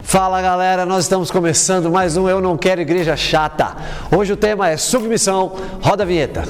Fala galera, nós estamos começando mais um Eu Não Quero Igreja Chata. Hoje o tema é submissão, roda a vinheta.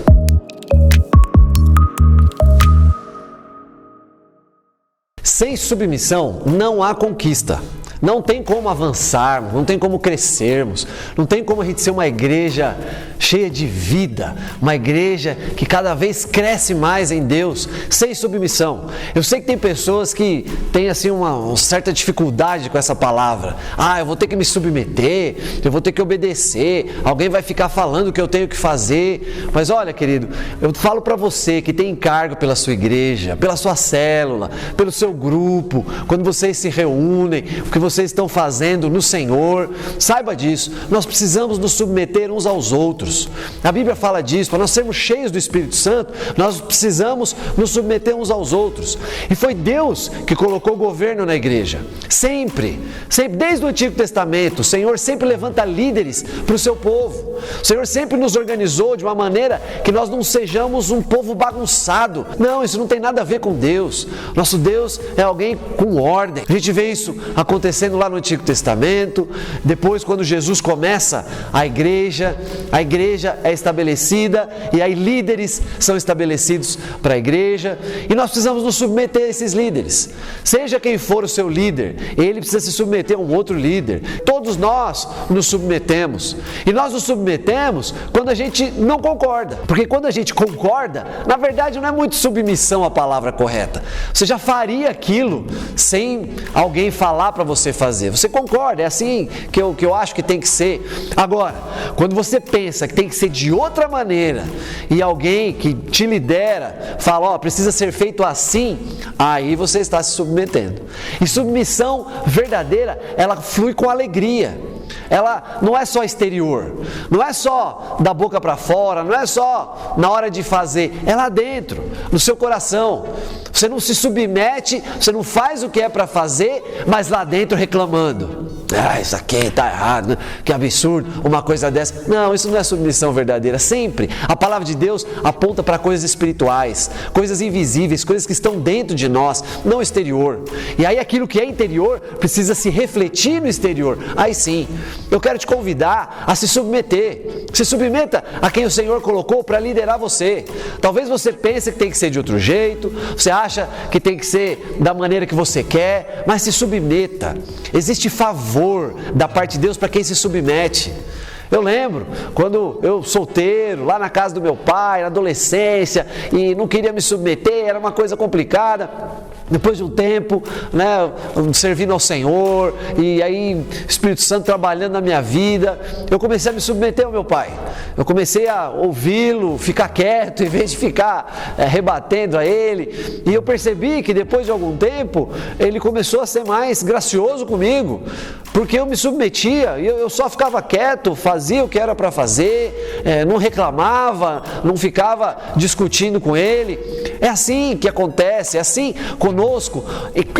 Sem submissão não há conquista. Não tem como avançarmos, não tem como crescermos, não tem como a gente ser uma igreja cheia de vida, uma igreja que cada vez cresce mais em Deus, sem submissão. Eu sei que tem pessoas que têm assim uma certa dificuldade com essa palavra. Eu vou ter que me submeter, eu vou ter que obedecer, alguém vai ficar falando o que eu tenho que fazer. Mas olha, querido, eu falo para você que tem encargo pela sua igreja, pela sua célula, pelo seu grupo, quando vocês se reúnem, o que vocês estão fazendo no Senhor, saiba disso, nós precisamos nos submeter uns aos outros. A Bíblia fala disso, para nós sermos cheios do Espírito Santo, nós precisamos nos submeter uns aos outros. E foi Deus que colocou o governo na igreja, sempre, desde o Antigo Testamento, o Senhor sempre levanta líderes para o seu povo, o Senhor sempre nos organizou de uma maneira que nós não sejamos um povo bagunçado. Não, isso não tem nada a ver com Deus. Nosso Deus é alguém com ordem. A gente vê isso acontecendo lá no Antigo Testamento. Depois, quando Jesus começa a igreja é estabelecida e aí líderes são estabelecidos para a igreja e nós precisamos nos submeter a esses líderes. Seja quem for o seu líder, ele precisa se submeter a um outro líder. Todos nós nos submetemos e nós nos submetemos quando a gente não concorda, porque quando a gente concorda, na verdade não é muito submissão a palavra correta. Você já faria aquilo sem alguém falar para você fazer. Você concorda, é assim que eu acho que tem que ser. Agora, quando você pensa que tem que ser de outra maneira e alguém que te lidera fala, precisa ser feito assim, aí você está se submetendo. E submissão verdadeira, ela flui com alegria. Ela não é só exterior, não é só da boca para fora, não é só na hora de fazer, é lá dentro, no seu coração. Você não se submete, você não faz o que é para fazer, mas lá dentro reclamando. Isso aqui está errado, que absurdo, uma coisa dessa. Não, isso não é submissão verdadeira. Sempre a palavra de Deus aponta para coisas espirituais, coisas invisíveis, coisas que estão dentro de nós, não exterior. E aí aquilo que é interior precisa se refletir no exterior. Aí sim, eu quero te convidar a se submeter. Se submeta a quem o Senhor colocou para liderar você. Talvez você pense que tem que ser de outro jeito, você acha que tem que ser da maneira que você quer, mas se submeta. Existe favor da parte de Deus para quem se submete. Eu lembro, quando eu solteiro, lá na casa do meu pai, na adolescência, e não queria me submeter, era uma coisa complicada. Depois de um tempo, servindo ao Senhor, e aí o Espírito Santo trabalhando na minha vida, eu comecei a me submeter ao meu pai. Eu comecei a ouvi-lo, ficar quieto, em vez de ficar rebatendo a ele. E eu percebi que depois de algum tempo, ele começou a ser mais gracioso comigo, porque eu me submetia, e eu só ficava quieto, fazia o que era para fazer, não reclamava, não ficava discutindo com ele. É assim que acontece, é assim conosco,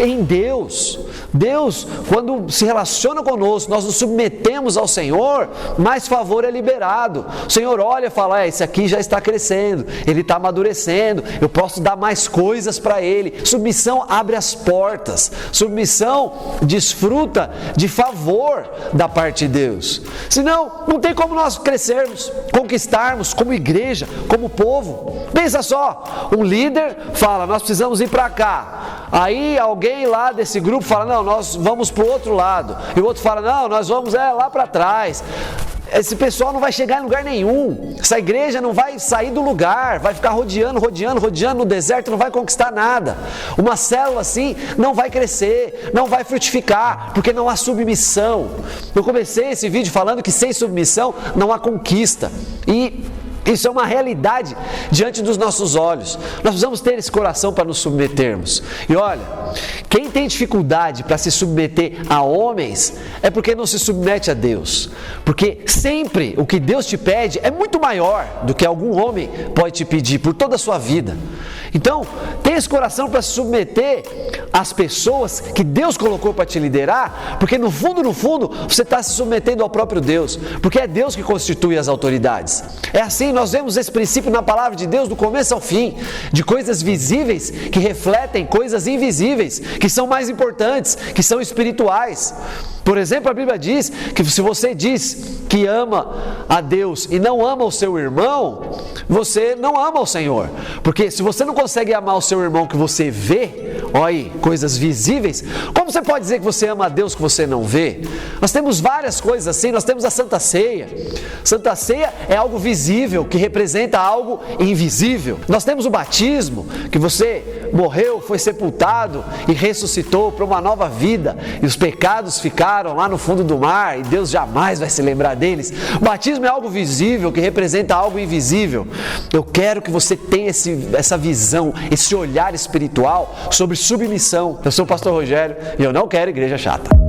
em Deus. Deus, quando se relaciona conosco, nós nos submetemos ao Senhor, mais favor é liberado. O Senhor olha e fala, esse aqui já está crescendo, ele está amadurecendo, eu posso dar mais coisas para ele. Submissão abre as portas, submissão desfruta de favor da parte de Deus. Senão, não tem como nós crescermos, conquistarmos como igreja, como povo. Pensa só, um líder fala, nós precisamos ir para cá. Aí alguém lá desse grupo fala, não, nós vamos para o outro lado. E o outro fala, não, nós vamos lá para trás. Esse pessoal não vai chegar em lugar nenhum. Essa igreja não vai sair do lugar, vai ficar rodeando no deserto, não vai conquistar nada. Uma célula assim não vai crescer, não vai frutificar, porque não há submissão. Eu comecei esse vídeo falando que sem submissão não há conquista. E isso é uma realidade diante dos nossos olhos. Nós precisamos ter esse coração para nos submetermos. E olha, quem tem dificuldade para se submeter a homens é porque não se submete a Deus. Porque sempre o que Deus te pede é muito maior do que algum homem pode te pedir por toda a sua vida. Então, tenha esse coração para se submeter às pessoas que Deus colocou para te liderar, porque no fundo, você está se submetendo ao próprio Deus, porque é Deus que constitui as autoridades. É assim nós vemos esse princípio na palavra de Deus do começo ao fim, de coisas visíveis que refletem coisas invisíveis, que são mais importantes, que são espirituais. Por exemplo, a Bíblia diz que se você diz que ama a Deus e não ama o seu irmão, você não ama o Senhor. Porque se você não consegue amar o seu irmão que você vê, olha aí, coisas visíveis, como você pode dizer que você ama a Deus que você não vê? Nós temos várias coisas assim, nós temos a Santa Ceia. Santa Ceia é algo visível, que representa algo invisível. Nós temos o batismo, que você morreu, foi sepultado e ressuscitou para uma nova vida, e os pecados ficaram lá no fundo do mar e Deus jamais vai se lembrar deles. O batismo é algo visível que representa algo invisível. Eu quero que você tenha essa visão, esse olhar espiritual sobre submissão. Eu sou o pastor Rogério e eu não quero igreja chata.